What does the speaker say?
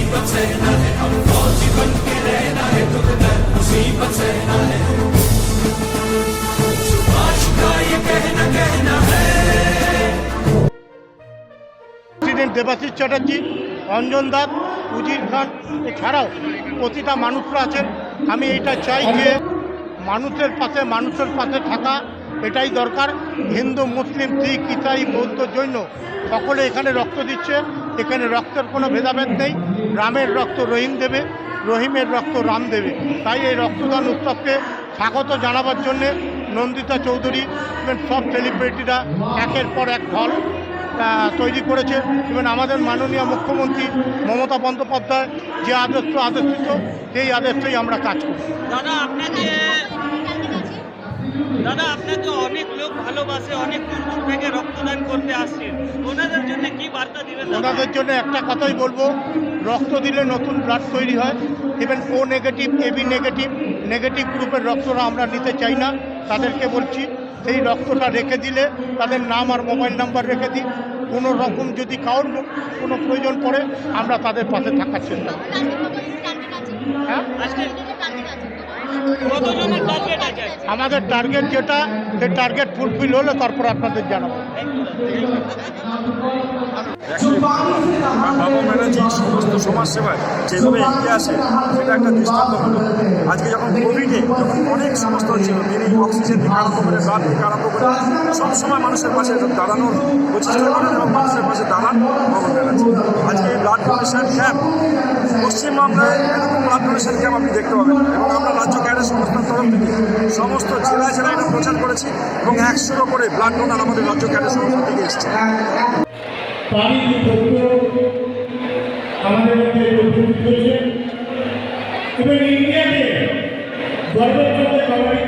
मुसीबत सहना है, हम फौजी बन के रहना है, दुख दर्द मुसीबत सहना है। सुभाष का ये कहना कहना है। প্রেসিডেন্ট দেবাশিস চ্যাটার্জি, অঞ্জন দাস, উজির খান এছাড়াও প্রতিটা মানুষরা আছেন। আমি এইটা চাই যে মানুষের পাশে থাকা এটাই দরকার। হিন্দু, মুসলিম, শিখ, ইসাই, বৌদ্ধ, জৈন সকলে এখানে রক্ত দিচ্ছে। এখানে রক্তের কোনো ভেদাভেদ নেই। রামের রক্ত রহিম দেবে, রহিমের রক্ত রাম দেবে। তাই এই রক্তদান উৎসবকে স্বাগত জানাবার জন্যে নন্দিতা চৌধুরী সব সেলিব্রিটিরা একের পর এক ঢল তৈরি করেছে। এবং আমাদের মাননীয় মুখ্যমন্ত্রী মমতা বন্দ্যোপাধ্যায় যে আদর্শিত সেই আদর্শেই আমরা কাজ করি। দাদা আপনাকে অনেক লোক ভালোবাসে, অনেক দূর দূর থেকে রক্তদান করতে আসছেন, ওনাদের জন্য কি বার্তা দিবেন? ওনাদের জন্য একটা কথাই বলবো, রক্ত দিলে নতুন ব্লাড তৈরি হয়। ইভেন ও নেগেটিভ, এবি নেগেটিভ গ্রুপের রক্তটা আমরা নিতে চাই না। তাদেরকে বলছি সেই রক্তটা রেখে দিলে তাদের নাম আর মোবাইল নাম্বার রেখে দিই। কোনো রকম যদি কারোর কোনো প্রয়োজন পড়ে আমরা তাদের পাশে থাকার চেষ্টা করি। হ্যাঁ, আমাদের টার্গেট যেটা, সেই টার্গেট ফুলফিল হলে তারপর আপনাদের জানাবো। বাবা ব্যানার্জি সমস্ত সমাজসেবায় যেভাবে এগিয়ে আসে সেটা একটা দৃষ্টান্তমূলক। আজকে যখন কোভিডে যখন অনেক সমস্যা হচ্ছিল, তিনি অক্সিজেন থেকে আরম্ভ করে ব্লাড থেকে আরম্ভ করে সবসময় মানুষের পাশে দাঁড়ানোর প্রচেষ্টা করেন এবং মানুষের পাশে দাঁড়ান বাবা ব্যানার্জি। আজকে এই ব্লাড ডোনেশন ক্যাম্প পশ্চিমবাংলায় এরকম ব্লাড ডোনেশন ক্যাম্প আপনি দেখতে পাবেন এবং আমরা রাজ্য ক্যাডার সংস্থার তরফ থেকে সমস্ত জেলায় এটা প্রচার করেছি এবং 100 করে ব্লাড ডোনার আমাদের রাজ্য ক্যাডার সংস্থা থেকে এসেছে। আমাদের মধ্যে উপস্থিত হয়েছে এবং ইন্ডিয়াকে গর্বের সঙ্গে